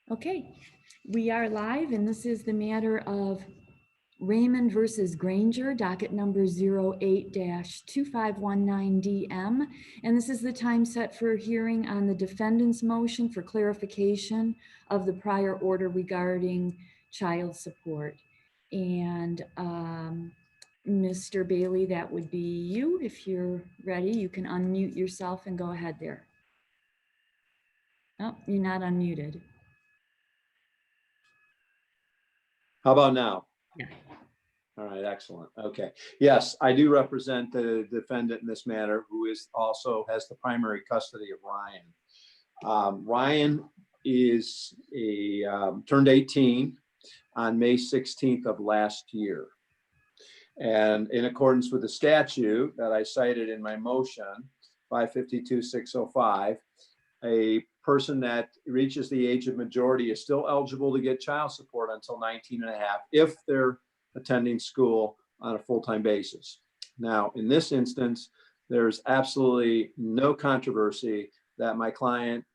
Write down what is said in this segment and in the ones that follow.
Okay, we are live, and this is the matter of Raymond versus Granger, docket number 08-2519DM. And this is the time set for hearing on the defendant's motion for clarification of the prior order regarding child support. And Mr. Bailey, that would be you. If you're ready, you can unmute yourself and go ahead there. Oh, you're not unmuted. How about now? Yeah. All right, excellent. Okay. Yes, I do represent the defendant in this matter, who is also has the primary custody of Ryan. Ryan is turned 18 on May 16th of last year. And in accordance with the statute that I cited in my motion, 552-605, a person that reaches the age of majority is still eligible to get child support until 19 and a half if they're attending school on a full-time basis. Now, in this instance, there's absolutely no controversy that my client's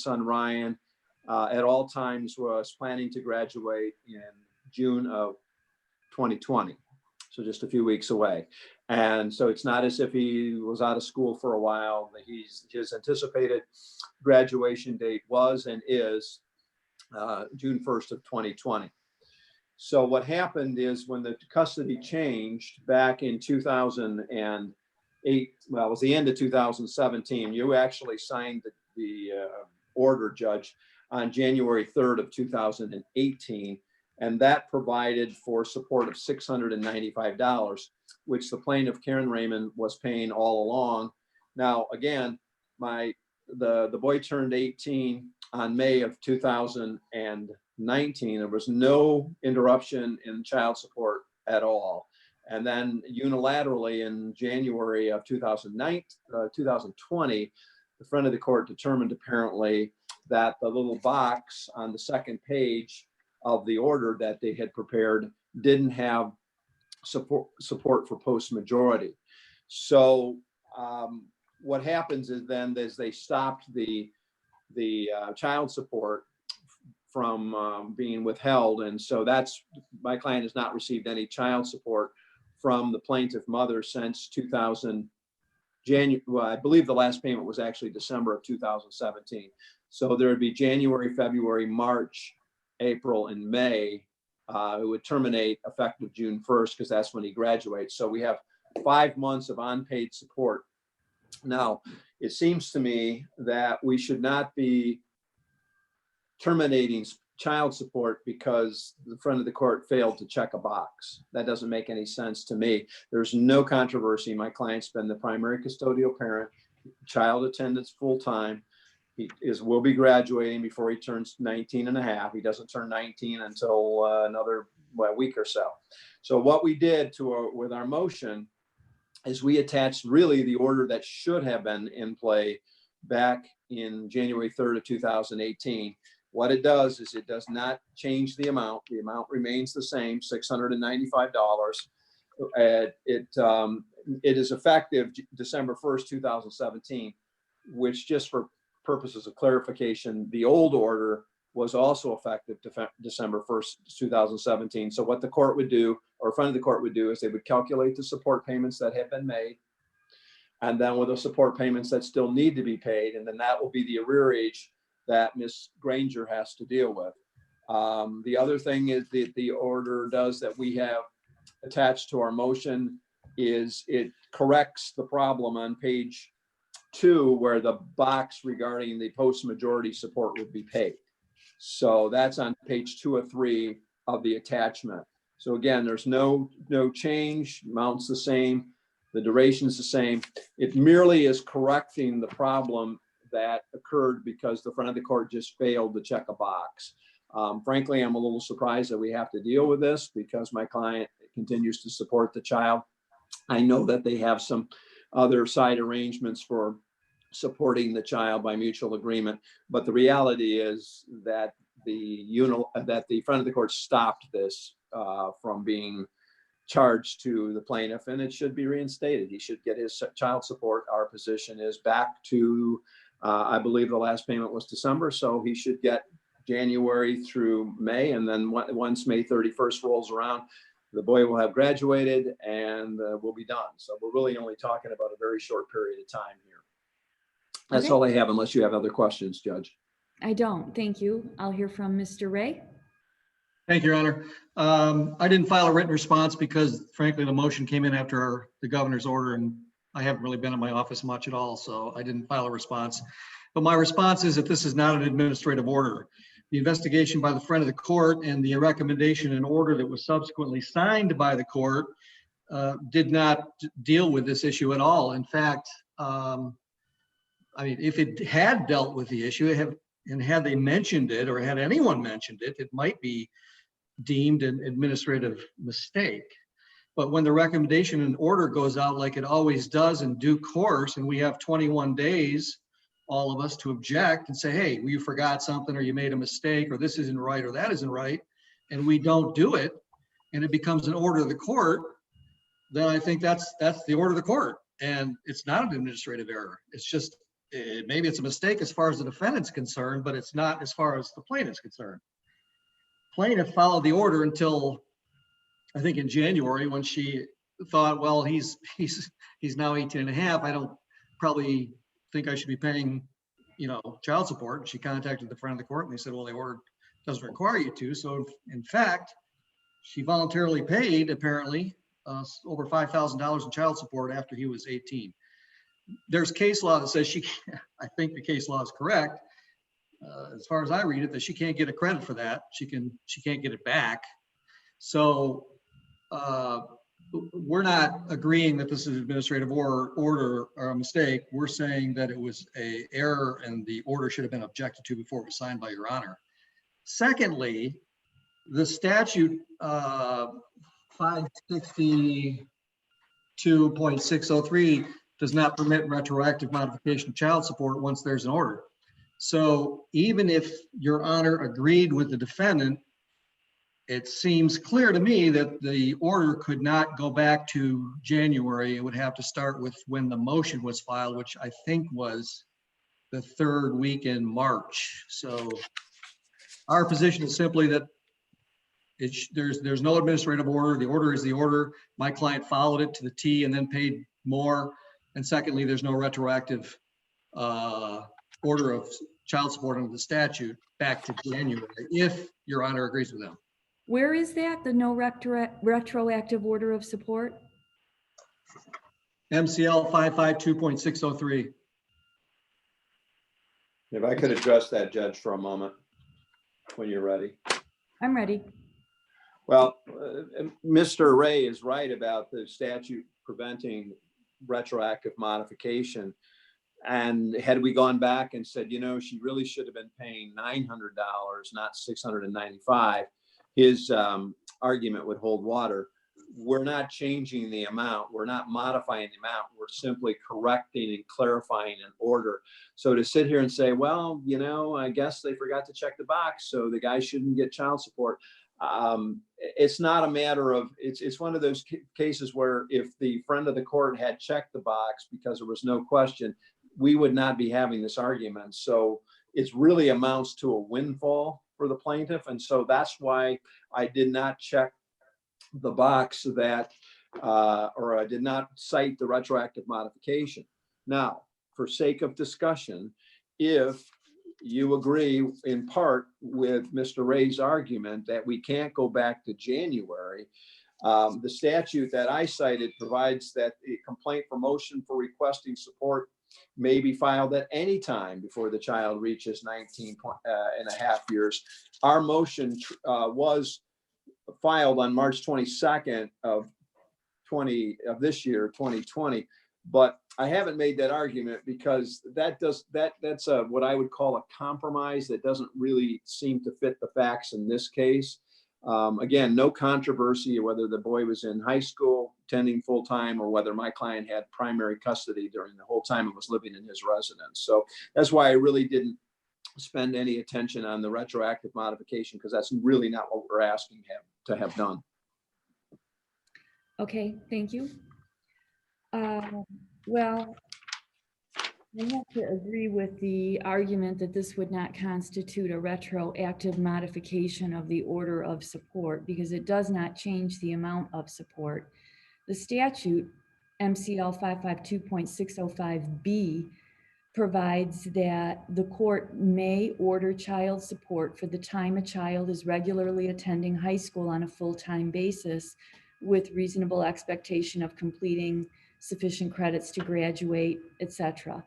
son, Ryan, at all times was planning to graduate in June of 2020. So just a few weeks away. And so it's not as if he was out of school for a while. His anticipated graduation date was and is June 1st of 2020. So what happened is when the custody changed back in 2008, well, it was the end of 2017, you actually signed the order, Judge, on January 3rd of 2018. And that provided for support of $695, which the plaintiff, Karen Raymond, was paying all along. Now, again, the boy turned 18 on May of 2019. There was no interruption in child support at all. And then unilaterally in January of 2020, the front of the court determined apparently that the little box on the second page of the order that they had prepared didn't have support for post-majority. So what happens is then they stopped the child support from being withheld. And so my client has not received any child support from the plaintiff mother since January. Well, I believe the last payment was actually December of 2017. So there would be January, February, March, April, and May. It would terminate effective June 1st because that's when he graduates. So we have 5 months of unpaid support. Now, it seems to me that we should not be terminating child support because the front of the court failed to check a box. That doesn't make any sense to me. There's no controversy. My client's been the primary custodial parent, child attendance full-time. He will be graduating before he turns 19 and a half. He doesn't turn 19 until another week or so. So what we did with our motion is we attached really the order that should have been in play back in January 3rd of 2018. What it does is it does not change the amount. The amount remains the same, $695. It is effective December 1st, 2017, which, just for purposes of clarification, the old order was also effective December 1st, 2017. So what the court would do, or front of the court would do, is they would calculate the support payments that have been made, and then with the support payments that still need to be paid, and then that will be the arrearage that Ms. Granger has to deal with. The other thing is that the order does that we have attached to our motion is it corrects the problem on page 2 where the box regarding the post-majority support would be paid. So that's on page 2 of 3 of the attachment. So again, there's no change, amount's the same, the duration's the same. It merely is correcting the problem that occurred because the front of the court just failed to check a box. Frankly, I'm a little surprised that we have to deal with this because my client continues to support the child. I know that they have some other side arrangements for supporting the child by mutual agreement, but the reality is that the front of the court stopped this from being charged to the plaintiff, and it should be reinstated. He should get his child support. Our position is back to, I believe the last payment was December, so he should get January through May, and then once May 31st rolls around, the boy will have graduated and we'll be done. So we're really only talking about a very short period of time here. That's Okay. all I have, unless you have other questions, Judge. I don't. Thank you. I'll hear from Mr. Ray. Thank you, Your Honor. I didn't file a written response because frankly, the motion came in after the governor's order and I haven't really been in my office much at all, so I didn't file a response. But my response is that this is not an administrative order. The investigation by the friend of the court and the recommendation and order that was subsequently signed by the court did not deal with this issue at all. In fact, I mean, if it had dealt with the issue, and had they mentioned it or had anyone mentioned it, it might be deemed an administrative mistake. But when the recommendation and order goes out like it always does in due course, and we have 21 days, all of us, to object and say, hey, well, you forgot something, or you made a mistake, or this isn't right, or that isn't right, and we don't do it, and it becomes an order of the court, then I think that's the order of the court. And it's not an administrative error. It's just, maybe it's a mistake as far as the defendant's concerned, but it's not as far as the plaintiff's concerned. Plaintiff followed the order until, I think in January, when she thought, well, he's now 18 and a half. I don't probably think I should be paying, child support. And she contacted the friend of the court and they said, well, the order doesn't require you to. So in fact, she voluntarily paid apparently over $5,000 in child support after he was 18. There's case law that says I think the case law is correct. As far as I read it, that she can't get a credit for that. She can't get it back. So we're not agreeing that this is an administrative order or a mistake. We're saying that it was an error and the order should have been objected to before it was signed by Your Honor. Secondly, the statute 562.603 does not permit retroactive modification of child support once there's an order. So even if Your Honor agreed with the defendant, it seems clear to me that the order could not go back to January. It would have to start with when the motion was filed, which I think was the third week in March. So our position is simply that there's no administrative order. The order is the order. My client followed it to the T and then paid more. And secondly, there's no retroactive order of child support under the statute back to January, if Your Honor agrees with them. Where is that, the no retroactive order of support? MCL 552.603. If I could address that, Judge, for a moment, when you're ready. I'm ready. Well, Mr. Ray is right about the statute preventing retroactive modification. And had we gone back and said, she really should have been paying $900, not $695, his argument would hold water. We're not changing the amount. We're not modifying the amount. We're simply correcting and clarifying an order. So to sit here and say, well, I guess they forgot to check the box, so the guy shouldn't get child support. It's not a matter of, it's one of those cases where if the friend of the court had checked the box because there was no question, we would not be having this argument. So it really amounts to a windfall for the plaintiff. And so that's why I did not check the box that, or I did not cite the retroactive modification. Now, for sake of discussion, if you agree in part with Mr. Ray's argument that we can't go back to January, the statute that I cited provides that a complaint for motion for requesting support may be filed at any time before the child reaches 19 and a half years. Our motion was filed on March 22nd of this year, 2020. But I haven't made that argument because that's what I would call a compromise that doesn't really seem to fit the facts in this case. Again, no controversy whether the boy was in high school, attending full time, or whether my client had primary custody during the whole time and was living in his residence. So that's why I really didn't spend any attention on the retroactive modification, because that's really not what we're asking him to have done. Okay, thank you. Well, I have to agree with the argument that this would not constitute a retroactive modification of the order of support because it does not change the amount of support. The statute, MCL 552.605B, provides that the court may order child support for the time a child is regularly attending high school on a full-time basis with reasonable expectation of completing sufficient credits to graduate, etc.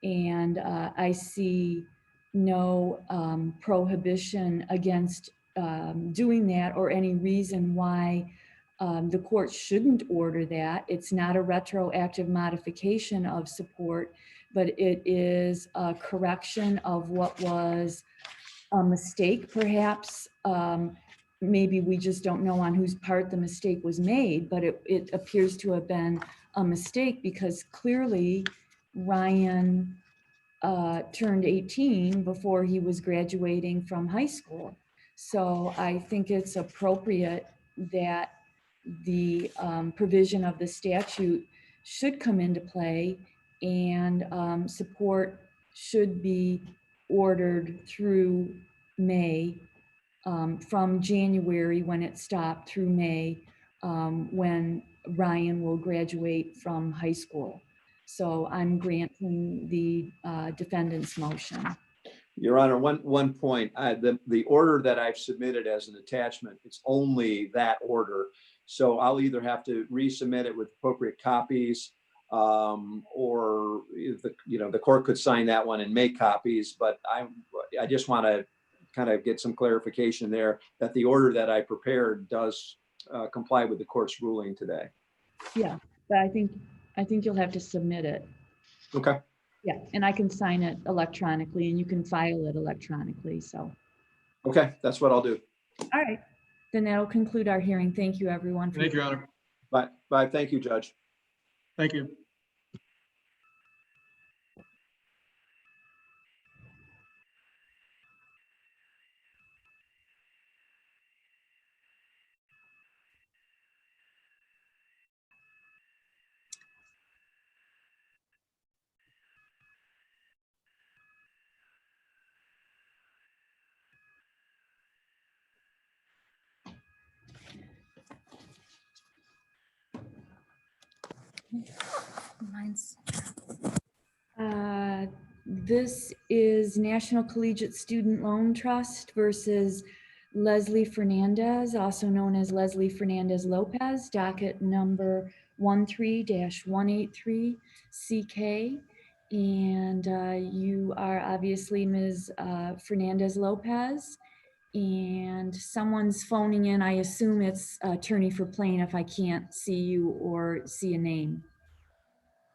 And I see no prohibition against doing that or any reason why the court shouldn't order that. It's not a retroactive modification of support, but it is a correction of what was a mistake, perhaps. Maybe we just don't know on whose part the mistake was made, but it appears to have been a mistake because clearly Ryan turned 18 before he was graduating from high school. So I think it's appropriate that the provision of the statute should come into play and support should be ordered through May, from January when it stopped through May, when Ryan will graduate from high school. So I'm granting the defendant's motion. Your Honor, one point, the order that I've submitted as an attachment, it's only that order. So I'll either have to resubmit it with appropriate copies, or the court could sign that one and make copies, but I just want to kind of get some clarification there that the order that I prepared does comply with the court's ruling today. Yeah, but I think you'll have to submit it. Okay. Yeah, and I can sign it electronically and you can file it electronically, so. Okay, that's what I'll do. All right, then that'll conclude our hearing. Thank you, everyone. Thank you, Your Honor. Bye. Thank you, Judge. Thank you. This is National Collegiate Student Loan Trust versus Leslie Fernandez, also known as Leslie Fernandez Lopez, docket number 13-183 CK. And you are obviously Ms. Fernandez Lopez. And someone's phoning in. I assume it's attorney for plaintiff. I can't see you or see a name.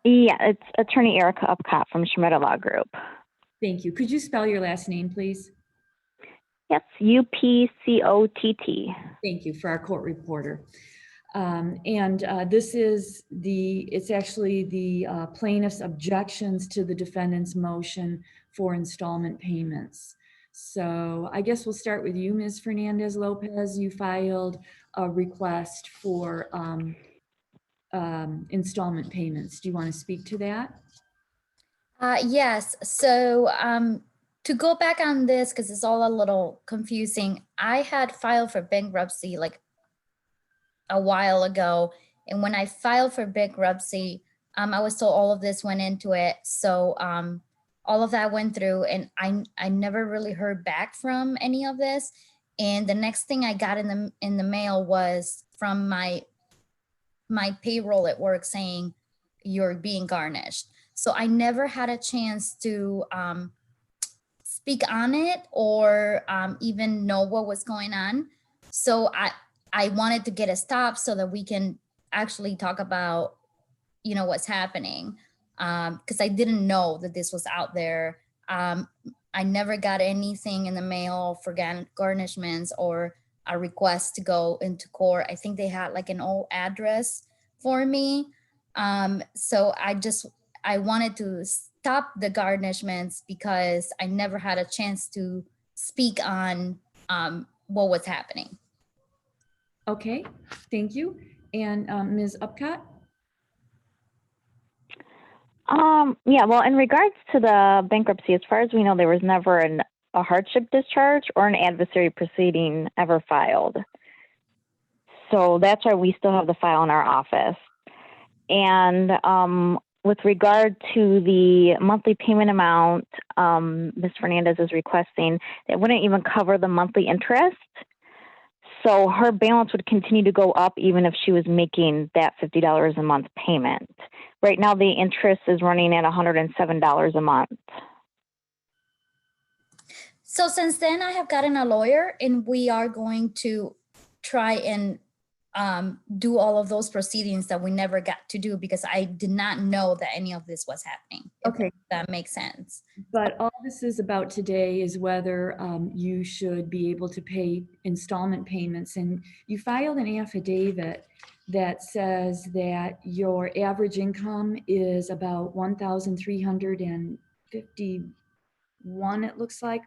Yeah, it's attorney Erica Upcott from Schmidt Law Group. Thank you. Could you spell your last name, please? Yes, UPCOTT. Thank you for our court reporter. This is it's actually the plaintiff's objections to the defendant's motion for installment payments. So I guess we'll start with you, Ms. Fernandez Lopez. You filed a request for installment payments. Do you want to speak to that? Yes. So to go back on this, because it's all a little confusing, I had filed for bankruptcy like a while ago. And when I filed for bankruptcy, I was told all of this went into it. So all of that went through and I never really heard back from any of this. And the next thing I got in the mail was from my payroll at work saying you're being garnished. So I never had a chance to speak on it or even know what was going on. So I wanted to get a stop so that we can actually talk about, what's happening. Because I didn't know that this was out there. I never got anything in the mail for garnishments or a request to go into court. I think they had like an old address for me. So I wanted to stop the garnishments because I never had a chance to speak on what was happening. Okay, thank you. And Ms. Upcott? Yeah, well, in regards to the bankruptcy, as far as we know, there was never a hardship discharge or an adversary proceeding ever filed. So that's why we still have the file in our office. And with regard to the monthly payment amount, Ms. Fernandez is requesting, it wouldn't even cover the monthly interest. So her balance would continue to go up even if she was making that $50 a month payment. Right now, the interest is running at $107 a month. So since then, I have gotten a lawyer, and we are going to try and do all of those proceedings that we never got to do because I did not know that any of this was happening. If Okay. that makes sense. But all this is about today is whether you should be able to pay installment payments. And you filed an affidavit that says that your average income is about $1,351, it looks like,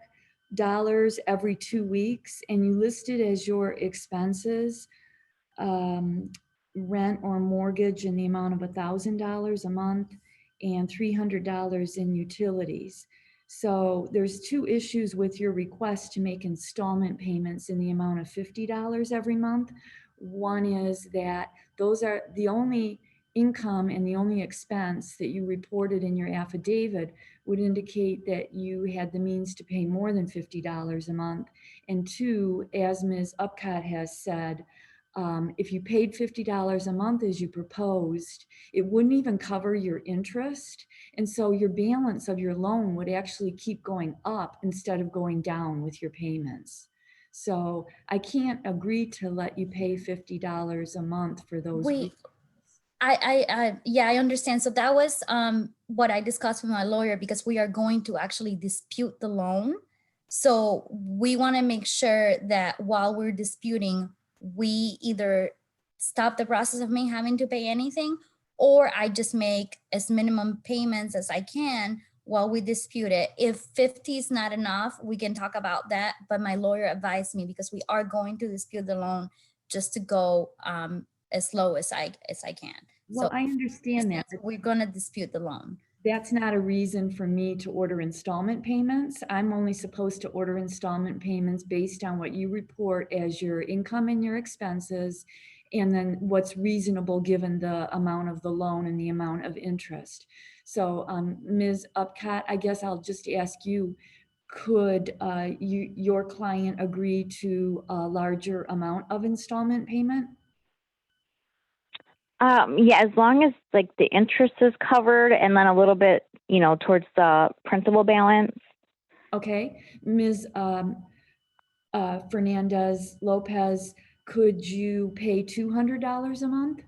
dollars every 2 weeks. And you listed as your expenses rent or mortgage in the amount of $1,000 a month and $300 in utilities. So there's two issues with your request to make installment payments in the amount of $50 every month. One is that those are the only income and the only expense that you reported in your affidavit would indicate that you had the means to pay more than $50 a month. And two, as Ms. Upcott has said, if you paid $50 a month as you proposed, it wouldn't even cover your interest. And so your balance of your loan would actually keep going up instead of going down with your payments. So I can't agree to let you pay $50 a month for those. I understand. So that was what I discussed with my lawyer because we are going to actually dispute the loan. So we want to make sure that while we're disputing, we either stop the process of me having to pay anything, or I just make as minimum payments as I can while we dispute it. If 50 is not enough, we can talk about that. But my lawyer advised me because we are going to dispute the loan just to go as low as I can. Well, So I understand that. we're going to dispute the loan. That's not a reason for me to order installment payments. I'm only supposed to order installment payments based on what you report as your income and your expenses, and then what's reasonable given the amount of the loan and the amount of interest. So Ms. Upcott, I guess I'll just ask you, could your client agree to a larger amount of installment payment? Yeah, as long as like the interest is covered and then a little bit, towards the principal balance. Okay, Ms. Fernandez Lopez, could you pay $200 a month?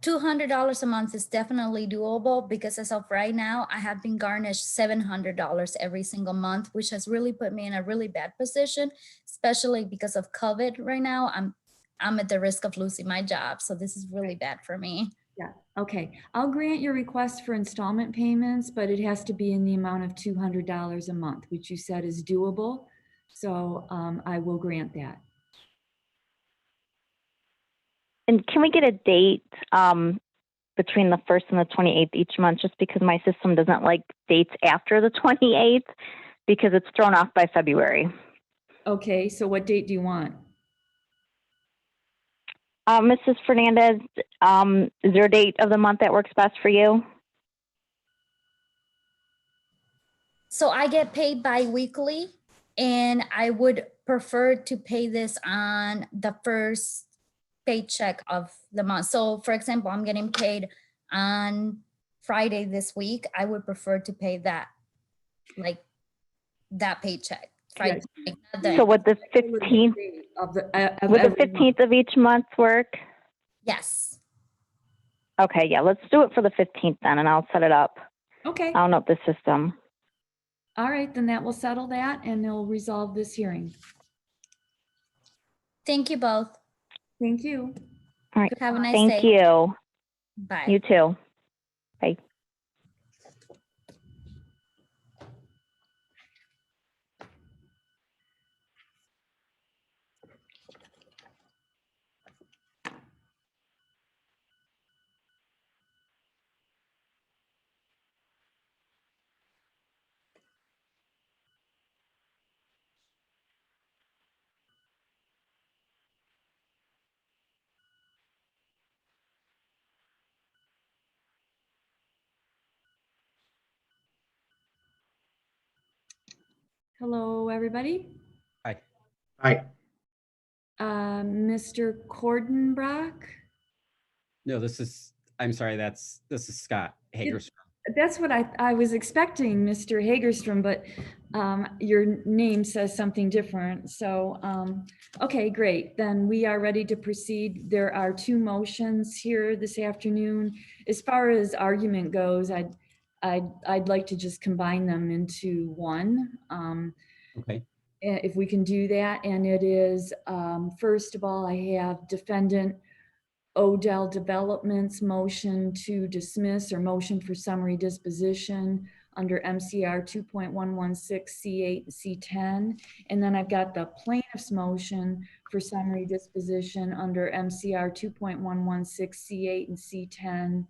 $200 a month is definitely doable because as of right now, I have been garnished $700 every single month, which has really put me in a really bad position, especially because of COVID right now. I'm at the risk of losing my job. So this is really bad for me. Yeah, okay. I'll grant your request for installment payments, but it has to be in the amount of $200 a month, which you said is doable. So I will grant that. And can we get a date between the 1st and the 28th each month, just because my system doesn't like dates after the 28th because it's thrown off by February. Okay, so what date do you want? Mrs. Fernandez, is there a date of the month that works best for you? So I get paid bi-weekly, and I would prefer to pay this on the first paycheck of the month. So for example, I'm getting paid on Friday this week. I would prefer to pay that, like that paycheck. Friday. So would the 15th of the 15th of each month work? Yes. Okay, yeah, let's do it for the 15th then, and I'll set it up. Okay. I'll note the system. All right, then that will settle that and they'll resolve this hearing. Thank you both. Thank you. All right. Have a nice day. Thank you. Bye. You too. Bye. Hello, everybody. Hi. Aye. Mr. Cordenbrock? No, I'm sorry, this is Scott Hagerstrom. That's what I was expecting, Mr. Hagerstrom, but your name says something different. So, okay, great. Then we are ready to proceed. There are two motions here this afternoon. As far as argument goes, I'd like to just combine them into one. Okay. If we can do that. And it is, first of all, I have defendant Odell Development's motion to dismiss or motion for summary disposition under MCR 2.116 C8 and C10. And then I've got the plaintiff's motion for summary disposition under MCR 2.116 C8 and C10.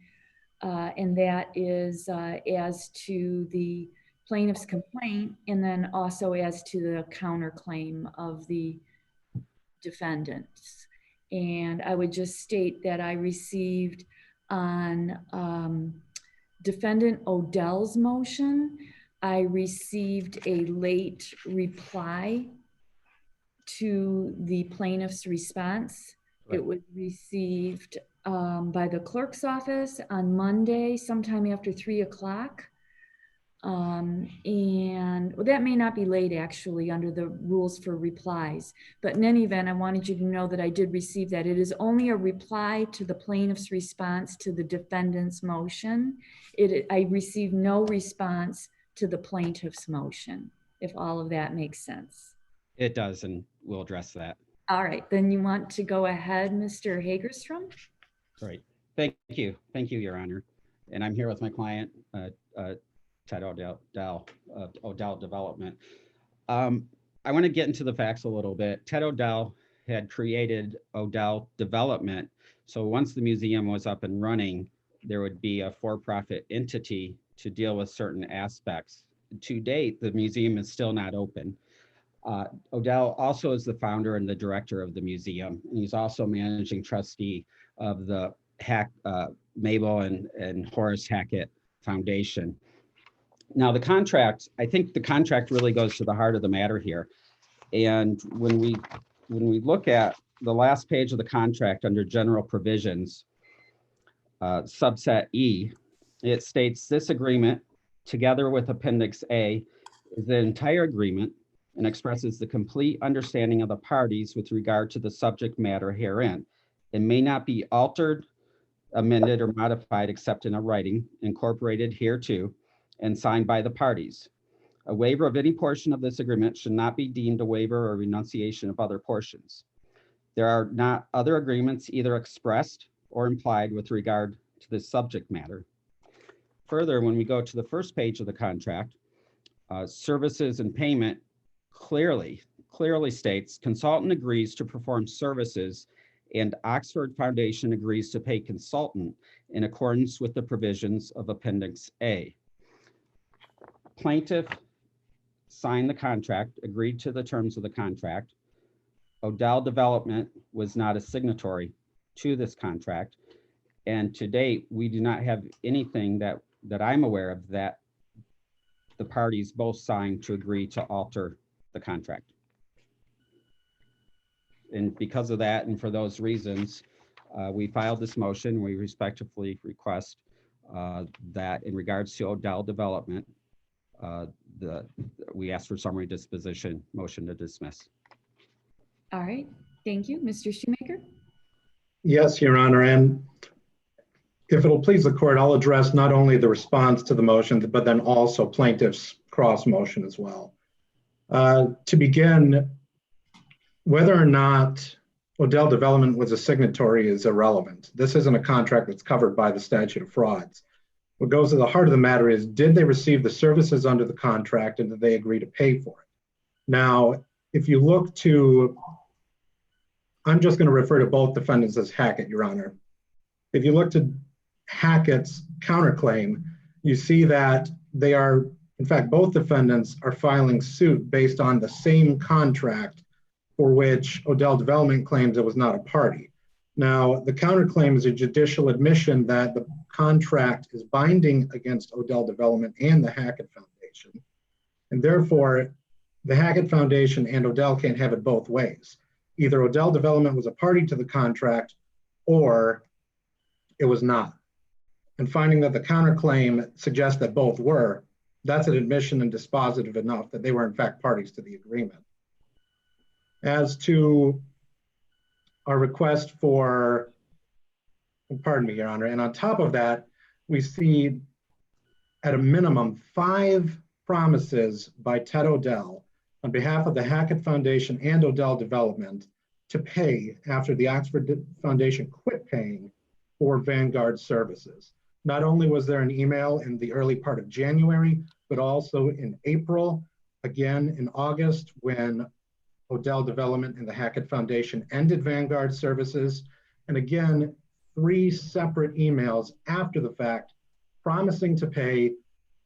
And that is as to the plaintiff's complaint, and then also as to the counterclaim of the defendants. And I would just state that I received on defendant Odell's motion, I received a late reply to the plaintiff's response. Right. It was received by the clerk's office on Monday, sometime after 3 o'clock. And well, that may not be late actually under the rules for replies, but in any event, I wanted you to know that I did receive that. It is only a reply to the plaintiff's response to the defendant's motion. I received no response to the plaintiff's motion, if all of that makes sense. It does, and we'll address that. All right, then you want to go ahead, Mr. Hagerstrom? Great. Thank you, Your Honor. And I'm here with my client, Ted Odell of Odell Development. I want to get into the facts a little bit. Ted Odell had created Odell Development. So once the museum was up and running, there would be a for-profit entity to deal with certain aspects. To date, the museum is still not open. Odell also is the founder and the director of the museum. And he's also managing trustee of the Mabel and Horace Hackett Foundation. Now the contract, I think the contract really goes to the heart of the matter here. And when we look at the last page of the contract under general provisions, subset E, it states this agreement together with Appendix A is the entire agreement and expresses the complete understanding of the parties with regard to the subject matter herein. It may not be altered, amended, or modified except in a writing incorporated hereto and signed by the parties. A waiver of any portion of this agreement should not be deemed a waiver or renunciation of other portions. There are not other agreements either expressed or implied with regard to this subject matter. Further, when we go to the first page of the contract, services and payment clearly states consultant agrees to perform services and Oxford Foundation agrees to pay consultant in accordance with the provisions of Appendix A. Plaintiff signed the contract, agreed to the terms of the contract. Odell Development was not a signatory to this contract. And to date, we do not have anything that I'm aware of that the parties both signed to agree to alter the contract. And because of that, and for those reasons, we filed this motion. We respectfully request that in regards to Odell Development, we ask for summary disposition, motion to dismiss. All right, thank you. Mr. Shoemaker? Yes, Your Honor, and if it'll please the court, I'll address not only the response to the motion, but then also plaintiff's cross motion as well. To begin, whether or not Odell Development was a signatory is irrelevant. This isn't a contract that's covered by the statute of frauds. What goes to the heart of the matter is, did they receive the services under the contract and did they agree to pay for it? Now, if you look to, I'm just going to refer to both defendants as Hackett, Your Honor. If you look to Hackett's counterclaim, you see that they are, in fact, both defendants are filing suit based on the same contract for which Odell Development claims it was not a party. Now, the counterclaim is a judicial admission that the contract is binding against Odell Development and the Hackett Foundation. And therefore, the Hackett Foundation and Odell can't have it both ways. Either Odell Development was a party to the contract or it was not. And finding that the counterclaim suggests that both were, that's an admission and dispositive enough that they were in fact parties to the agreement. As to our request for, pardon me, Your Honor, and on top of that, we see at a minimum 5 promises by Ted Odell on behalf of the Hackett Foundation and Odell Development to pay after the Oxford Foundation quit paying for Vanguard services. Not only was there an email in the early part of January, but also in April, again in August, when Odell Development and the Hackett Foundation ended Vanguard services, and again, 3 separate emails after the fact promising to pay,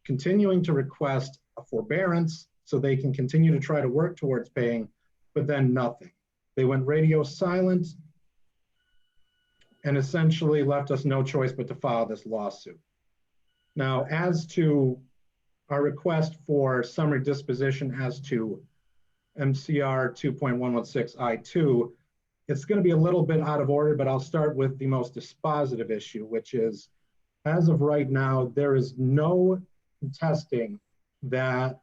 continuing to request a forbearance so they can continue to try to work towards paying, but then nothing. They went radio silent and essentially left us no choice but to file this lawsuit. Now, as to our request for summary disposition as to MCR 2.116I2, it's going to be a little bit out of order, but I'll start with the most dispositive issue, which is, as of right now, there is no contesting that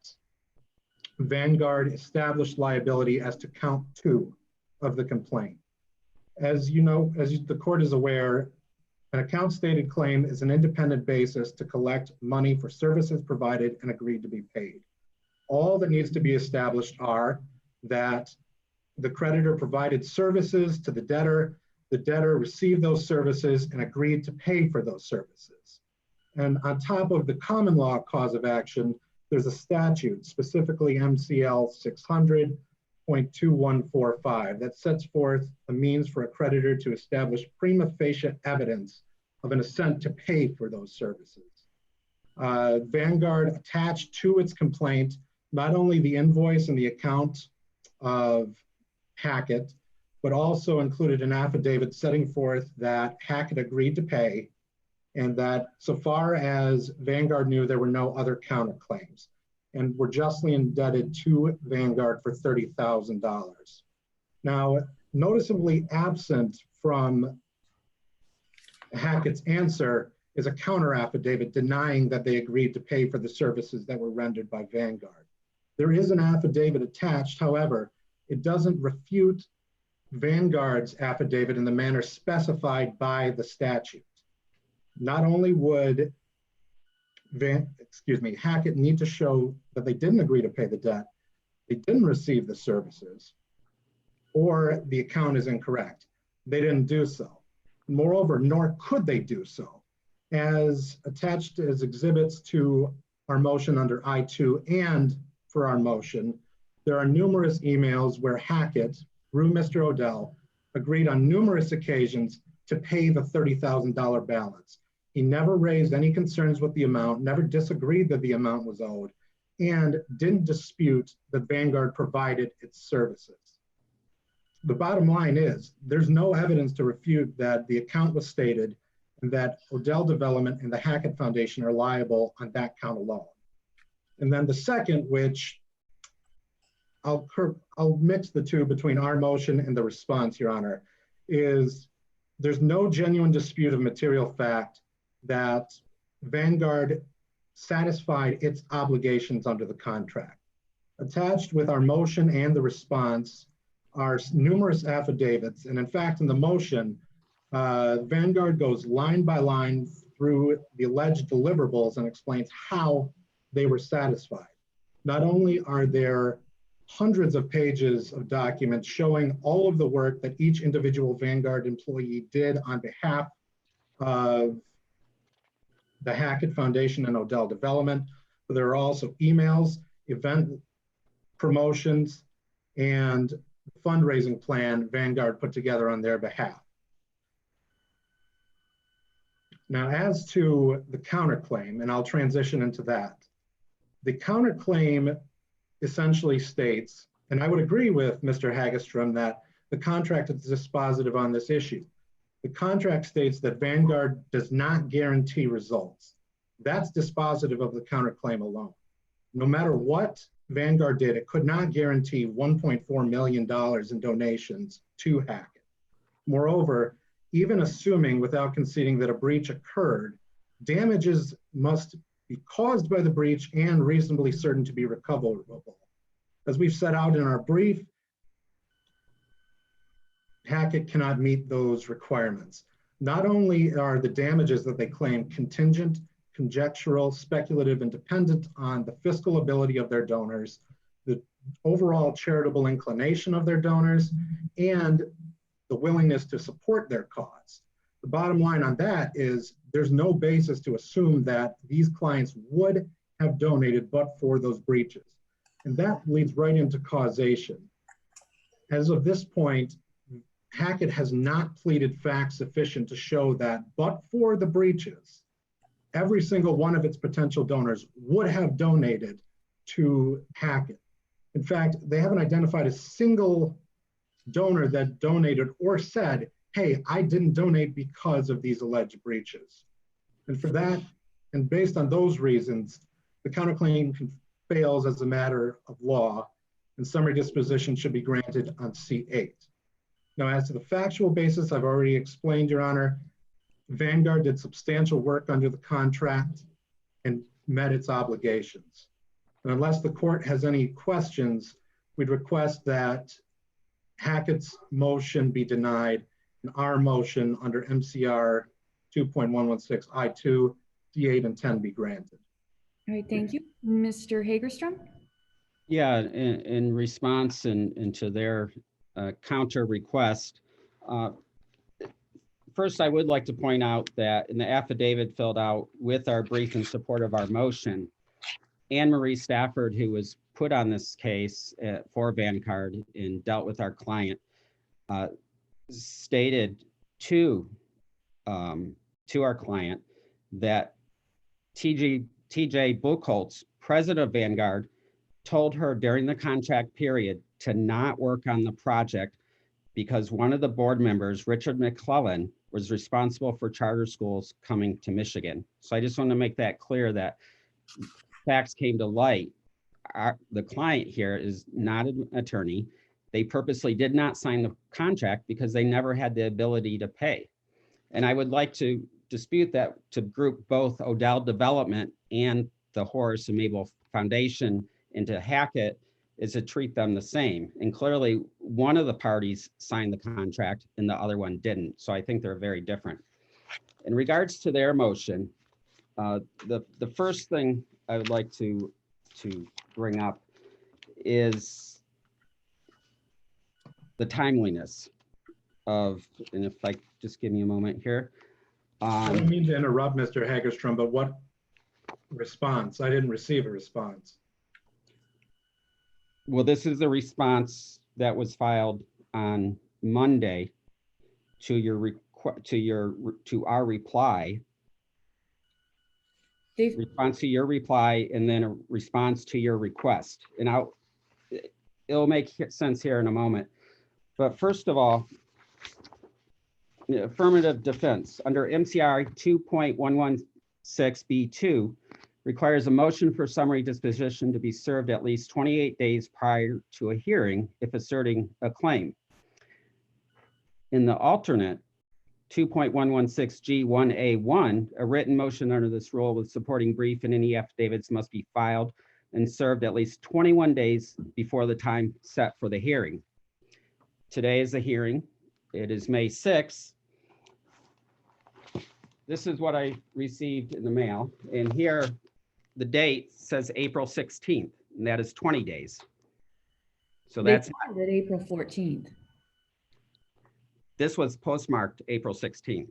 Vanguard established liability as to count 2 of the complaint. As you know, the court is aware, an account stated claim is an independent basis to collect money for services provided and agreed to be paid. All that needs to be established are that the creditor provided services to the debtor received those services and agreed to pay for those services. And on top of the common law cause of action, there's a statute, specifically MCL 600.2145, that sets forth a means for a creditor to establish prima facie evidence of an assent to pay for those services. Vanguard attached to its complaint not only the invoice and the account of Hackett, but also included an affidavit setting forth that Hackett agreed to pay, and that so far as Vanguard knew, there were no other counterclaims, and were justly indebted to Vanguard for $30,000. Now, noticeably absent from Hackett's answer is a counter affidavit denying that they agreed to pay for the services that were rendered by Vanguard. There is an affidavit attached, however, it doesn't refute Vanguard's affidavit in the manner specified by the statute. Not only would Hackett need to show that they didn't agree to pay the debt, they didn't receive the services, or the account is incorrect. They didn't do so. Moreover, nor could they do so. As attached as exhibits to our motion under I2 and for our motion, there are numerous emails where Hackett, through Mr. Odell, agreed on numerous occasions to pay the $30,000 balance. He never raised any concerns with the amount, never disagreed that the amount was owed, and didn't dispute that Vanguard provided its services. The bottom line is, there's no evidence to refute that the account was stated and that Odell Development and the Hackett Foundation are liable on that count alone. And then the second, which I'll mix the two between our motion and the response, Your Honor, is there's no genuine dispute of material fact that Vanguard satisfied its obligations under the contract. Attached with our motion and the response are numerous affidavits. And in fact, in the motion, Vanguard goes line by line through the alleged deliverables and explains how they were satisfied. Not only are there hundreds of pages of documents showing all of the work that each individual Vanguard employee did on behalf of the Hackett Foundation and Odell Development, but there are also emails, event promotions, and fundraising plan Vanguard put together on their behalf. Now, as to the counterclaim, and I'll transition into that. The counterclaim essentially states, and I would agree with Mr. Hagestrom that the contract is dispositive on this issue. The contract states that Vanguard does not guarantee results. That's dispositive of the counterclaim alone. No matter what Vanguard did, it could not guarantee $1.4 million in donations to Hackett. Moreover, even assuming without conceding that a breach occurred, damages must be caused by the breach and reasonably certain to be recoverable. As we've set out in our brief, Hackett cannot meet those requirements. Not only are the damages that they claim contingent, conjectural, speculative, and dependent on the fiscal ability of their donors, the overall charitable inclination of their donors, and the willingness to support their cause. The bottom line on that is there's no basis to assume that these clients would have donated but for those breaches. And that leads right into causation. As of this point, Hackett has not pleaded facts sufficient to show that but for the breaches, every single one of its potential donors would have donated to Hackett. In fact, they haven't identified a single donor that donated or said, hey, I didn't donate because of these alleged breaches. And for that, and based on those reasons, the counterclaim fails as a matter of law, and summary disposition should be granted on C8. Now, as to the factual basis, I've already explained, Your Honor, Vanguard did substantial work under the contract and met its obligations. And unless the court has any questions, we'd request that Hackett's motion be denied and our motion under MCR 2.116 I2, D8 and 10 be granted. All right, thank you. Mr. Hagerstrom? Yeah, in response and to their counter request, first, I would like to point out that in the affidavit filled out with our brief in support of our motion, Anne Marie Stafford, who was put on this case for Vanguard and dealt with our client, stated to our client that TJ Buchholz, president of Vanguard, told her during the contract period to not work on the project because one of the board members, Richard McClellan, was responsible for charter schools coming to Michigan. So I just want to make that clear that facts came to light. The client here is not an attorney. They purposely did not sign the contract because they never had the ability to pay. And I would like to dispute that, to group both Odell Development and the Horace and Mabel Foundation into Hackett is to treat them the same. And clearly one of the parties signed the contract and the other one didn't. So I think they're very different. In regards to their motion, the first thing I would like to bring up is the timeliness of, and if I just give me a moment here. I don't mean to interrupt, Mr. Hagerstrom, but what response? I didn't receive a response. Well, this is the response that was filed on Monday to our reply. Response to your reply, and then a response to your request. And it'll make sense here in a moment. But first of all, affirmative defense under MCR 2.116B2 requires a motion for summary disposition to be served at least 28 days prior to a hearing if asserting a claim. In the alternate 2.116G1A1, a written motion under this rule with supporting brief and any affidavits must be filed and served at least 21 days before the time set for the hearing. Today is the hearing. It is May 6th. This is what I received in the mail. And here, the date says April 16th, and that is 20 days. So that's at April 14th. This was postmarked April 16th.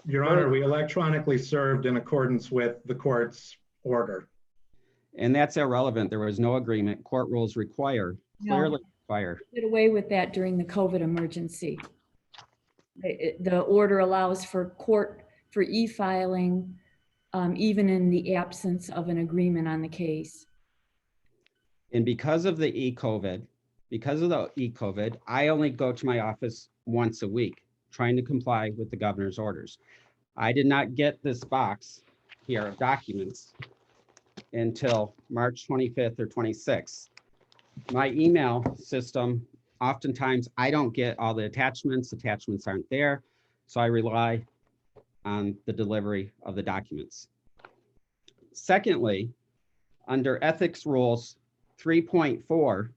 Your Honor, we electronically served in accordance with the court's order. And that's irrelevant. There was no agreement. Court rules clearly require. Did away with that during the COVID emergency. The order allows for e-filing even in the absence of an agreement on the case. And because of the e-COVID, I only go to my office once a week, trying to comply with the governor's orders. I did not get this box here of documents until March 25th or 26th. My email system, oftentimes I don't get all the attachments. Attachments aren't there. So I rely on the delivery of the documents. Secondly, under ethics rules 3.4,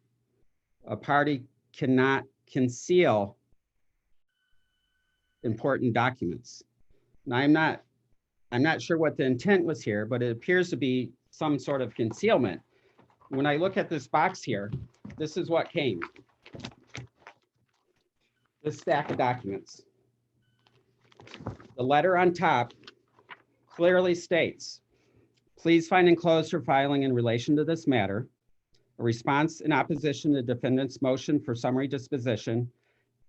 a party cannot conceal important documents. Now, I'm not sure what the intent was here, but it appears to be some sort of concealment. When I look at this box here, this is what came. This stack of documents. The letter on top clearly states, please find enclosed for filing in relation to this matter, a response in opposition to defendant's motion for summary disposition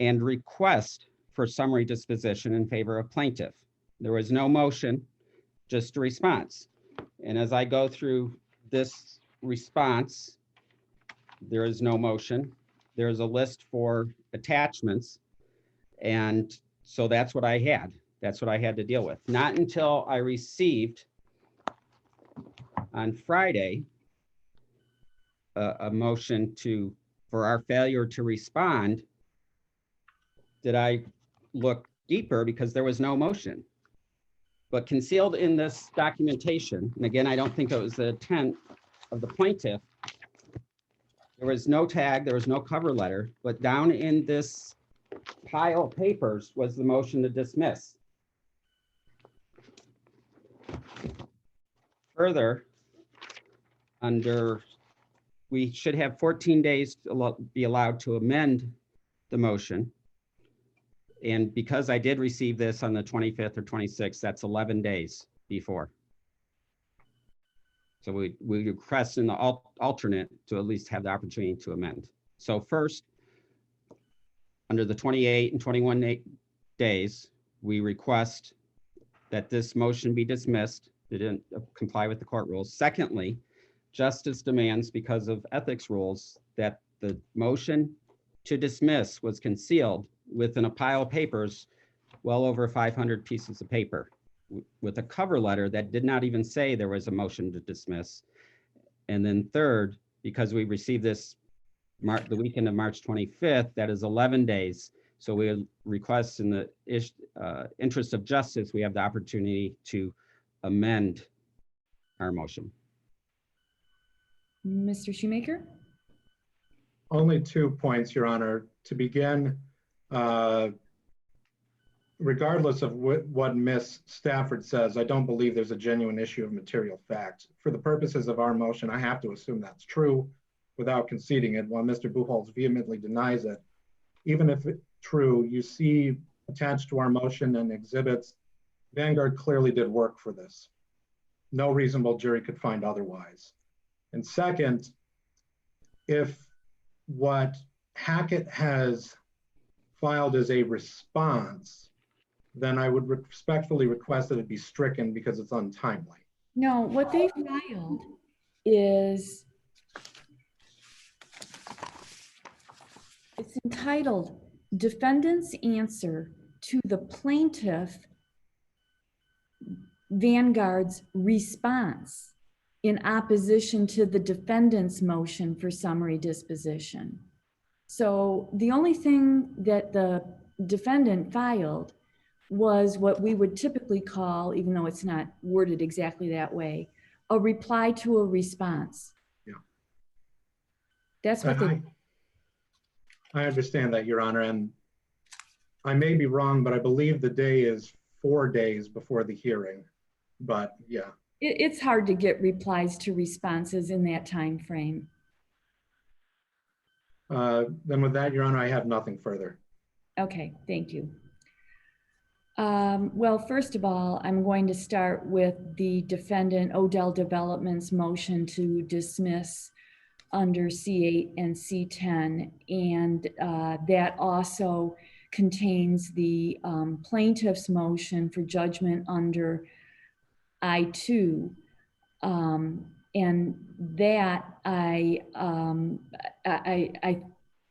and request for summary disposition in favor of plaintiff. There was no motion, just a response. And as I go through this response, there is no motion. There's a list for attachments. And so that's what I had. That's what I had to deal with. Not until I received on Friday a motion for our failure to respond did I look deeper, because there was no motion. But concealed in this documentation, and again, I don't think it was the intent of the plaintiff, there was no tag, there was no cover letter, but down in this pile of papers was the motion to dismiss. Further, we should have 14 days to be allowed to amend the motion. And because I did receive this on the 25th or 26th, that's 11 days before. So we request in the alternate to at least have the opportunity to amend. So first, under the 28 and 21 days, we request that this motion be dismissed. It didn't comply with the court rules. Secondly, justice demands, because of ethics rules, that the motion to dismiss was concealed within a pile of papers, well over 500 pieces of paper, with a cover letter that did not even say there was a motion to dismiss. And then third, because we received this the weekend of March 25th, that is 11 days. So we request, in the interest of justice, we have the opportunity to amend our motion. Mr. Shoemaker? Only 2 points, Your Honor. To begin, regardless of what Ms. Stafford says, I don't believe there's a genuine issue of material fact. For the purposes of our motion, I have to assume that's true without conceding it, while Mr. Buchholz vehemently denies it. Even if it's true, you see attached to our motion and exhibits, Vanguard clearly did work for this. No reasonable jury could find otherwise. And second, if what Hackett has filed as a response, then I would respectfully request that it be stricken because it's untimely. No, what they filed is, it's entitled Defendant's Answer to the Plaintiff Vanguard's Response in opposition to the defendant's motion for summary disposition. So the only thing that the defendant filed was what we would typically call, even though it's not worded exactly that way, a reply to a response. Yeah. That's what they... I understand that, Your Honor, and I may be wrong, but I believe the day is 4 days before the hearing, but yeah. It's hard to get replies to responses in that time frame. Then with that, Your Honor, I have nothing further. Okay, thank you. Well, first of all, I'm going to start with the defendant Odell Development's motion to dismiss under C8 and C10, and that also contains the plaintiff's motion for judgment under I2, and that I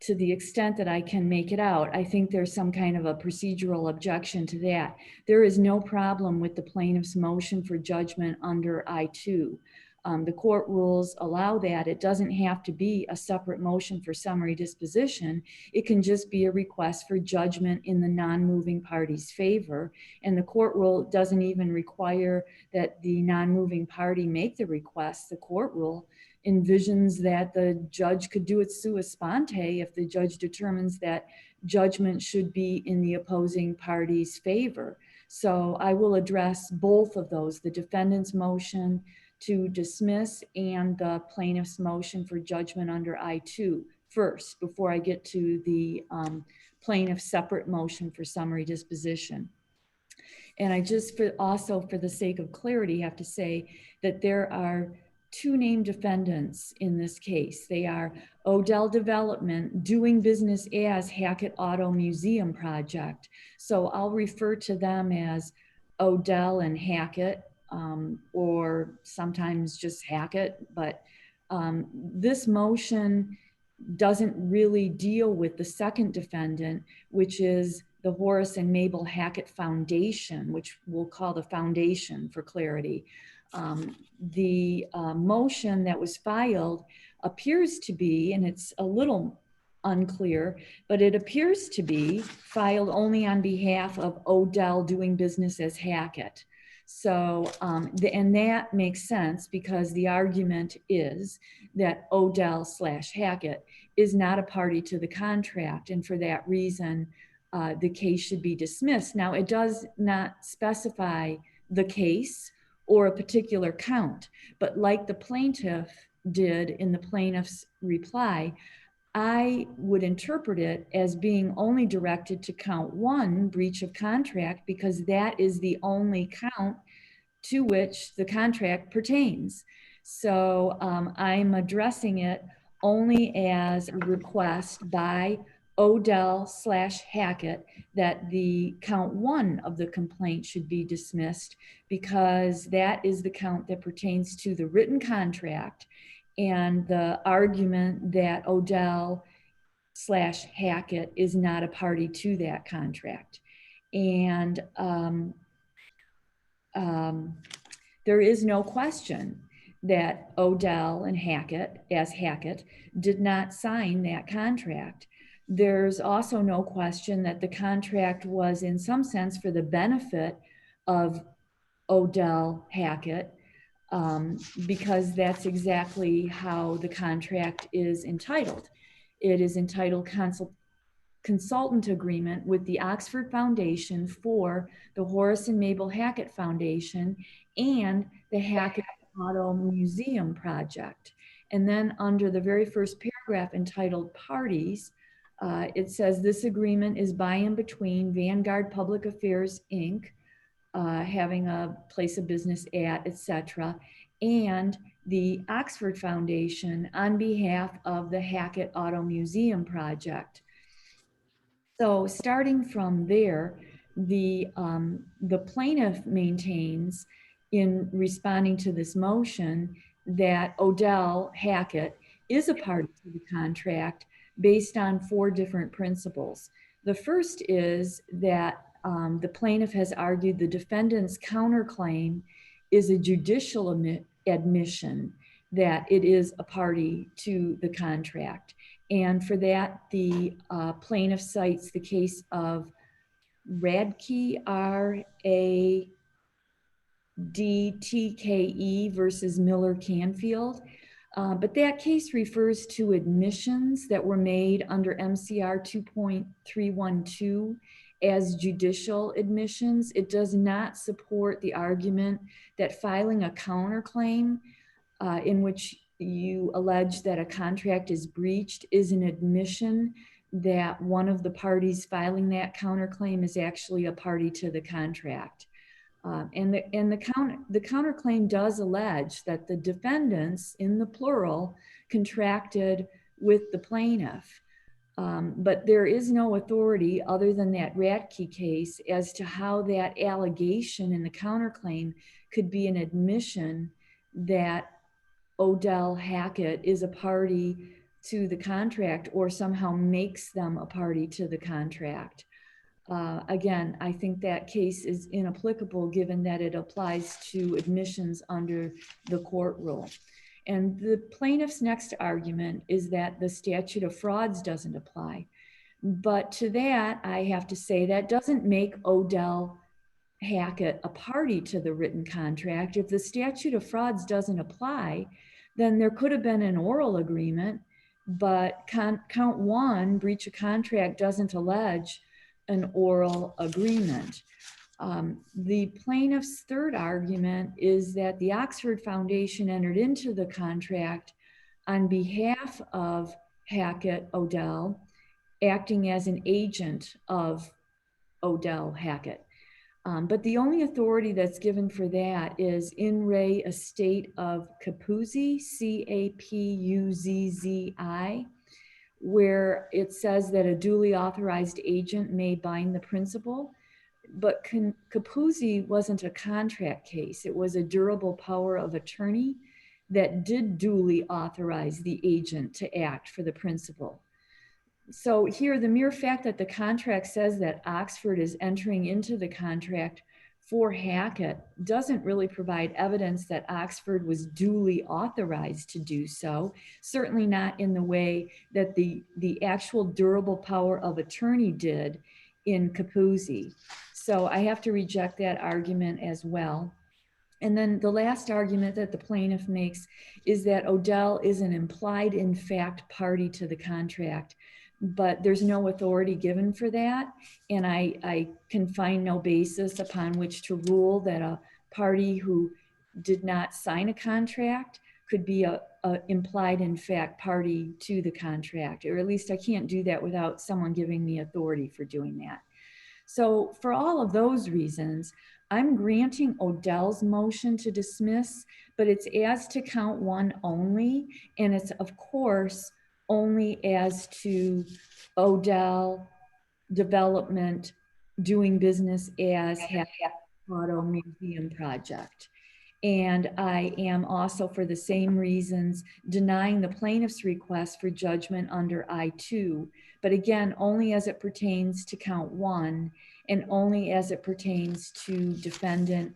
to the extent that I can make it out, I think there's some kind of a procedural objection to that. There is no problem with the plaintiff's motion for judgment under I2. The court rules allow that. It doesn't have to be a separate motion for summary disposition. It can just be a request for judgment in the non-moving party's favor. And the court rule doesn't even require that the non-moving party make the request. The court rule envisions that the judge could do it sua sponte if the judge determines that judgment should be in the opposing party's favor. So I will address both of those, the defendant's motion to dismiss and the plaintiff's motion for judgment under I-2 first, before I get to the plaintiff's separate motion for summary disposition. And I just, also for the sake of clarity, have to say that there are two named defendants in this case. They are Odell Development doing business as Hackett Auto Museum Project. So I'll refer to them as Odell and Hackett, or sometimes just Hackett. But this motion doesn't really deal with the second defendant, which is the Horace and Mabel Hackett Foundation, which we'll call the foundation for clarity. The motion that was filed appears to be, and it's a little unclear, but it appears to be filed only on behalf of Odell doing business as Hackett. So, and that makes sense because the argument is that Odell / Hackett is not a party to the contract. And for that reason, the case should be dismissed. Now, it does not specify the case or a particular count, but like the plaintiff did in the plaintiff's reply, I would interpret it as being only directed to count 1, breach of contract, because that is the only count to which the contract pertains. So I'm addressing it only as a request by Odell / Hackett that the count 1 of the complaint should be dismissed, because that is the count that pertains to the written contract and the argument that Odell / Hackett is not a party to that contract. And there is no question that Odell and Hackett, as Hackett, did not sign that contract. There's also no question that the contract was in some sense for the benefit of Odell Hackett, because that's exactly how the contract is entitled. It is entitled Consultant Agreement with the Oxford Foundation for the Horace and Mabel Hackett Foundation and the Hackett Auto Museum Project. And then under the very first paragraph entitled Parties, it says this agreement is by and between Vanguard Public Affairs, Inc., having a place of business at, etc., and the Oxford Foundation on behalf of the Hackett Auto Museum Project. So starting from there, the plaintiff maintains in responding to this motion that Odell Hackett is a party to the contract based on 4 different principles. The first is that the plaintiff has argued the defendant's counterclaim is a judicial admission that it is a party to the contract. And for that, the plaintiff cites the case of Radke, R-A-D-T-K-E versus Miller Canfield. But that case refers to admissions that were made under MCR 2.312 as judicial admissions. It does not support the argument that filing a counterclaim in which you allege that a contract is breached is an admission that one of the parties filing that counterclaim is actually a party to the contract. And the counterclaim does allege that the defendants, in the plural, contracted with the plaintiff. But there is no authority other than that Radke case as to how that allegation in the counterclaim could be an admission that Odell Hackett is a party to the contract or somehow makes them a party to the contract. Again, I think that case is inapplicable given that it applies to admissions under the court rule. And the plaintiff's next argument is that the statute of frauds doesn't apply. But to that, I have to say that doesn't make Odell Hackett a party to the written contract. If the statute of frauds doesn't apply, then there could have been an oral agreement, but count one, breach of contract, doesn't allege an oral agreement. The plaintiff's third argument is that the Oxford Foundation entered into the contract on behalf of Hackett Odell, acting as an agent of Odell Hackett. But the only authority that's given for that is in re estate of Capuzzi, Capuzzi, where it says that a duly authorized agent may bind the principal. But Capuzzi wasn't a contract case. It was a durable power of attorney that did duly authorize the agent to act for the principal. So here, the mere fact that the contract says that Oxford is entering into the contract for Hackett doesn't really provide evidence that Oxford was duly authorized to do so, certainly not in the way that the actual durable power of attorney did in Capuzzi. So I have to reject that argument as well. And then the last argument that the plaintiff makes is that Odell is an implied in fact party to the contract, but there's no authority given for that. And I can find no basis upon which to rule that a party who did not sign a contract could be a implied in fact party to the contract, or at least I can't do that without someone giving me authority for doing that. So for all of those reasons, I'm granting Odell's motion to dismiss, but it's as to count one only. And it's of course only as to Odell Development doing business as Hackett Auto Museum Project. And I am also, for the same reasons, denying the plaintiff's request for judgment under I-2, but again, only as it pertains to count one and only as it pertains to defendant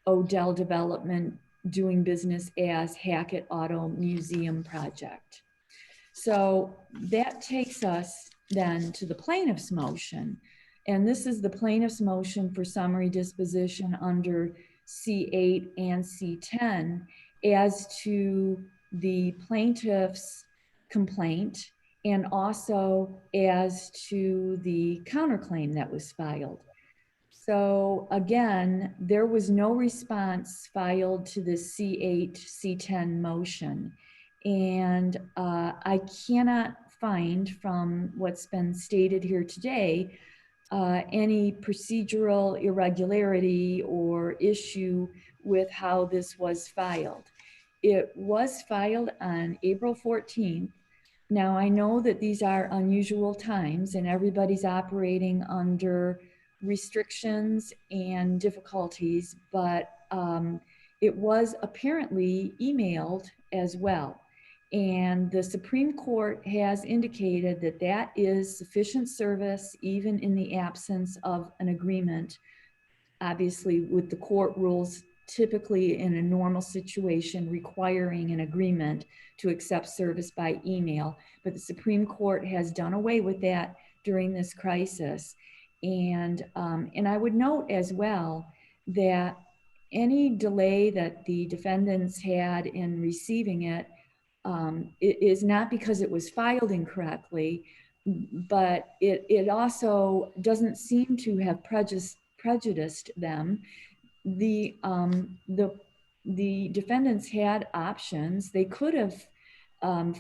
Odell Development doing business as Hackett Auto Museum Project. So that takes us then to the plaintiff's motion. And this is the plaintiff's motion for summary disposition under C8 and C10 as to the plaintiff's complaint and also as to the counterclaim that was filed. So again, there was no response filed to the C8, C10 motion. And I cannot find from what's been stated here today any procedural irregularity or issue with how this was filed. It was filed on April 14th. Now I know that these are unusual times and everybody's operating under restrictions and difficulties, but it was apparently emailed as well. And the Supreme Court has indicated that that is sufficient service, even in the absence of an agreement. Obviously, with the court rules, typically in a normal situation requiring an agreement to accept service by email. But the Supreme Court has done away with that during this crisis. And I would note as well that any delay that the defendants had in receiving it, it is not because it was filed incorrectly, but it also doesn't seem to have prejudiced them. The defendants had options. They could have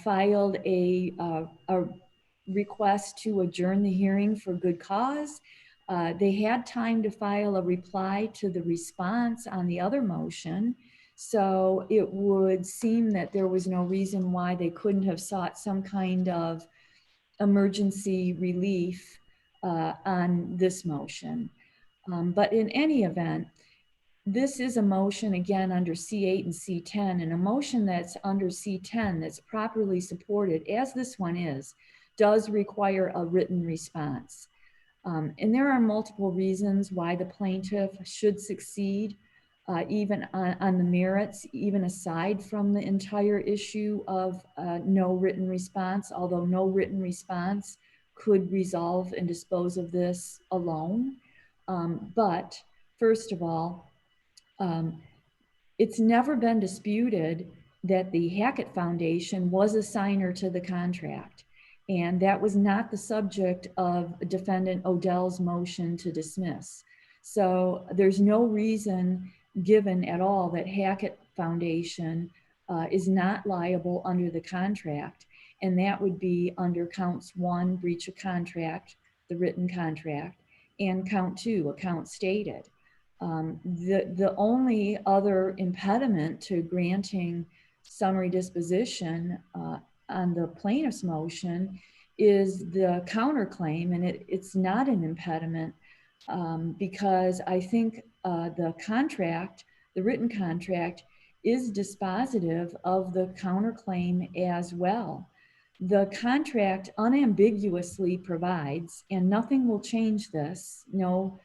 filed a request to adjourn the hearing for good cause. They had time to file a reply to the response on the other motion. So it would seem that there was no reason why they couldn't have sought some kind of emergency relief on this motion. But in any event, this is a motion again under C8 and C10, and a motion that's under C10 that's properly supported, as this one is, does require a written response. And there are multiple reasons why the plaintiff should succeed, even on the merits, even aside from the entire issue of no written response, although no written response could resolve and dispose of this alone. But first of all, it's never been disputed that the Hackett Foundation was a signer to the contract. And that was not the subject of defendant Odell's motion to dismiss. So there's no reason given at all that Hackett Foundation is not liable under the contract. And that would be under counts 1, breach of contract, the written contract, and count 2, account stated. The only other impediment to granting summary disposition on the plaintiff's motion is the counterclaim, and it's not an impediment because I think the contract, the written contract, is dispositive of the counterclaim as well. The contract unambiguously provides, and nothing will change this, no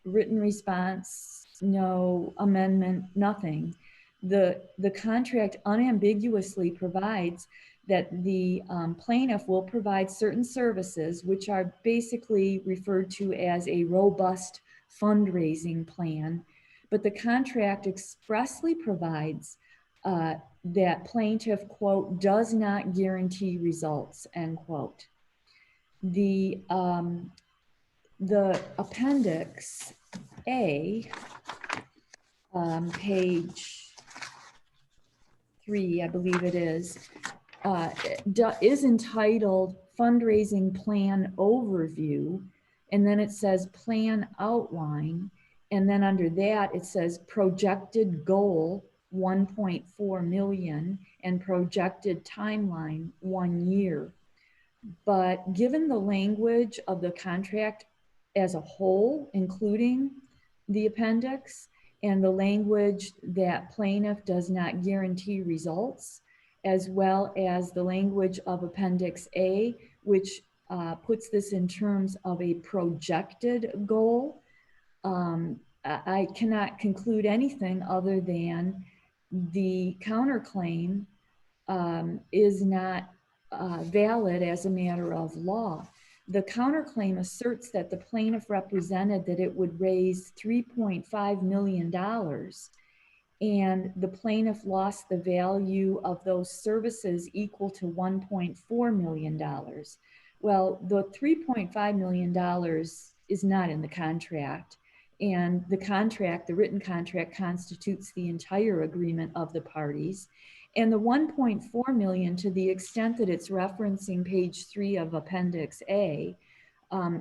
written response, no amendment, nothing. The contract unambiguously provides that the plaintiff will provide certain services, which are basically referred to as a robust fundraising plan. But the contract expressly provides that plaintiff, quote, does not guarantee results, end quote. The appendix A, page 3, I believe it is entitled Fundraising Plan Overview, and then it says Plan Outline, and then under that it says Projected Goal 1.4 million and Projected Timeline 1 year. But given the language of the contract as a whole, including the appendix, and the language that plaintiff does not guarantee results, as well as the language of Appendix A, which puts this in terms of a projected goal, I cannot conclude anything other than the counterclaim is not valid as a matter of law. The counterclaim asserts that the plaintiff represented that it would raise $3.5 million, and the plaintiff lost the value of those services equal to $1.4 million. Well, the $3.5 million is not in the contract, and the contract, the written contract, constitutes the entire agreement of the parties. And the 1.4 million, to the extent that it's referencing page 3 of Appendix A,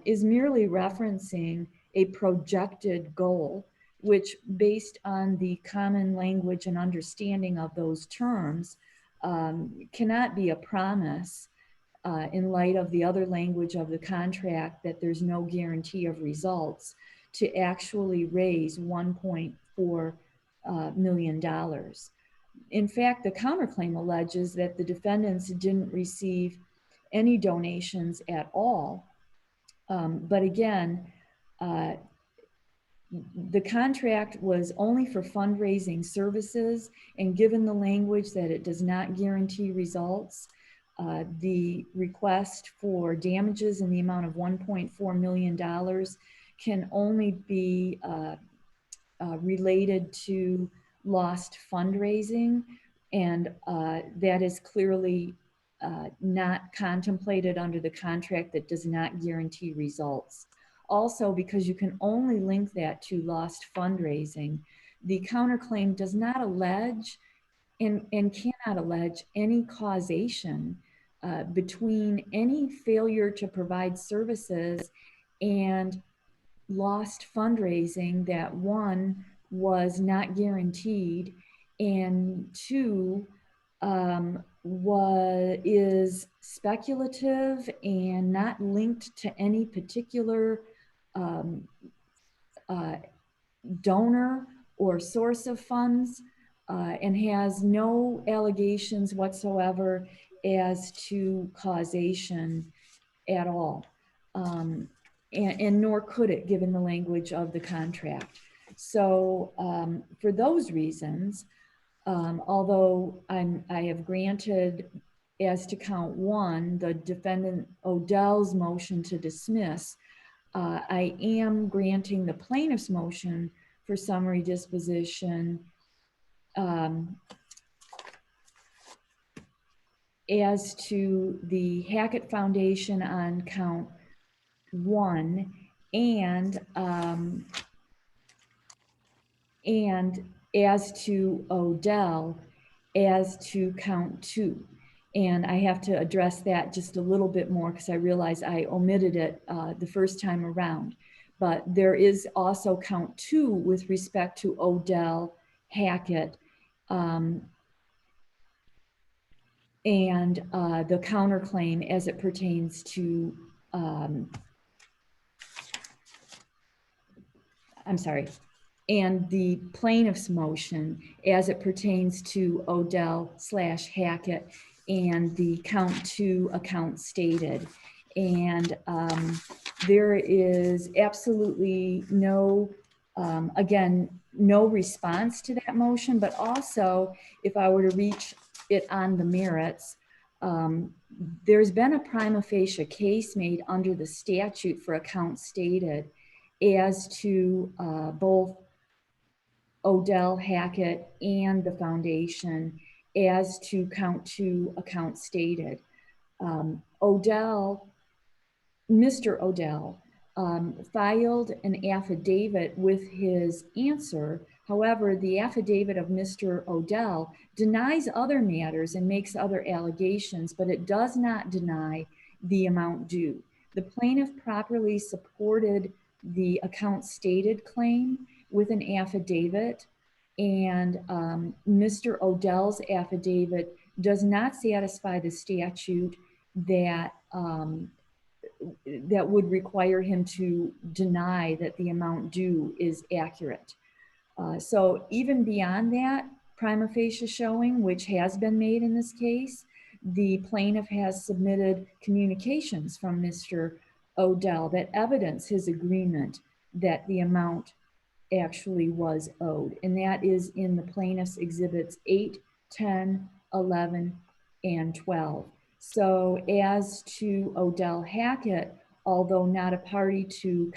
is merely referencing a projected goal, which, based on the common language and understanding of those terms, cannot be a promise in light of the other language of the contract that there's no guarantee of results to actually raise $1.4 million. In fact, the counterclaim alleges that the defendants didn't receive any donations at all. But again, the contract was only for fundraising services, and given the language that it does not guarantee results, the request for damages in the amount of $1.4 million can only be related to lost fundraising, and that is clearly not contemplated under the contract that does not guarantee results. Also, because you can only link that to lost fundraising, the counterclaim does not allege and cannot allege any causation between any failure to provide services and lost fundraising that, one, was not guaranteed, and two, is speculative and not linked to any particular donor or source of funds, and has no allegations whatsoever as to causation at all. and nor could it, given the language of the contract. So for those reasons, although I have granted as to count one, the defendant Odell's motion to dismiss, I am granting the plaintiff's motion for summary disposition as to the Hackett Foundation on count one, and as to Odell as to count two. And I have to address that just a little bit more because I realize I omitted it the first time around. But there is also count two with respect to Odell, Hackett, and the counterclaim as it pertains to, and the plaintiff's motion as it pertains to Odell/Hackett and the count two account stated. And there is absolutely no, again, no response to that motion, but also if I were to reach it on the merits, there's been a prima facie case made under the statute for account stated as to both Odell, Hackett, and the foundation as to count two account stated. Mr. Odell filed an affidavit with his answer. However, the affidavit of Mr. Odell denies other matters and makes other allegations, but it does not deny the amount due. The plaintiff properly supported the account stated claim with an affidavit, and Mr. Odell's affidavit does not satisfy the statute that that would require him to deny that the amount due is accurate. So even beyond that prima facie showing, which has been made in this case, the plaintiff has submitted communications from Mr. Odell that evidence his agreement that the amount actually was owed. And that is in the plaintiff's exhibits 8, 10, 11, and 12. So as to Odell Hackett, although not a party to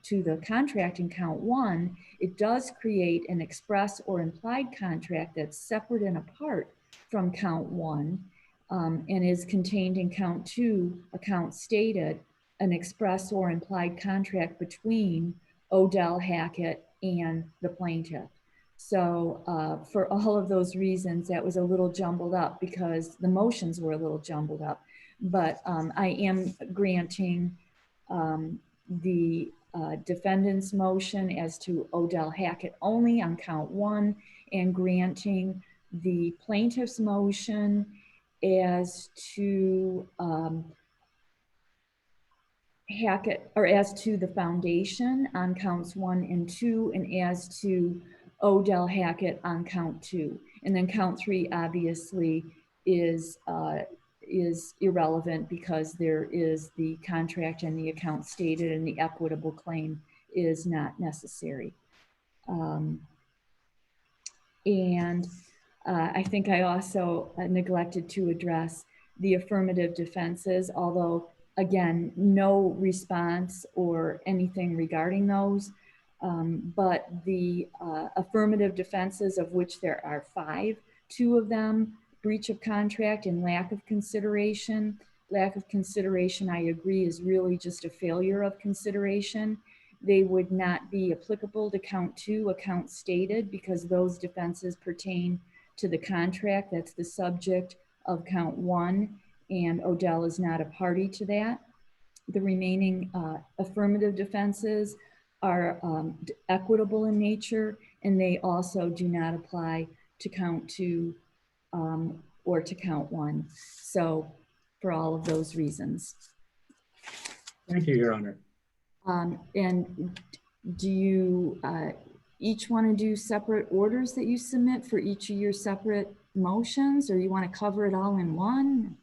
the contract in count one, it does create an express or implied contract that's separate and apart from count one, and is contained in count two, account stated, an express or implied contract between Odell Hackett and the plaintiff. So for all of those reasons, that was a little jumbled up because the motions were a little jumbled up. But I am granting the defendant's motion as to Odell Hackett only on count one, and granting the plaintiff's motion as to Hackett, or as to the foundation on counts 1 and 2, and as to Odell Hackett on count 2. And then count 3 obviously is irrelevant because there is the contract and the account stated, and the equitable claim is not necessary. I think I also neglected to address the affirmative defenses, although again, no response or anything regarding those. But the affirmative defenses, of which there are 5, 2 of them, breach of contract and lack of consideration. Lack of consideration, I agree, is really just a failure of consideration. They would not be applicable to count 2, account stated, because those defenses pertain to the contract. That's the subject of count 1, and Odell is not a party to that. The remaining affirmative defenses are equitable in nature, and they also do not apply to count 2 or to count 1. So for all of those reasons. Thank you, Your Honor. And do you each want to do separate orders that you submit for each of your separate motions, or you want to cover it all in one?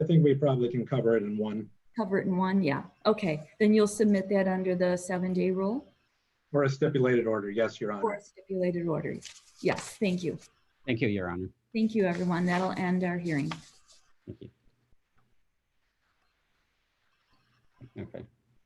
I think we probably can cover it in one. Cover it in one, yeah. Okay, then you'll submit that under the 7-day rule Or a stipulated order, yes, Your or Honor. a stipulated order. Yes, thank you. Thank you, Your Honor. Thank you, everyone. That'll end our hearing. Thank you. Okay.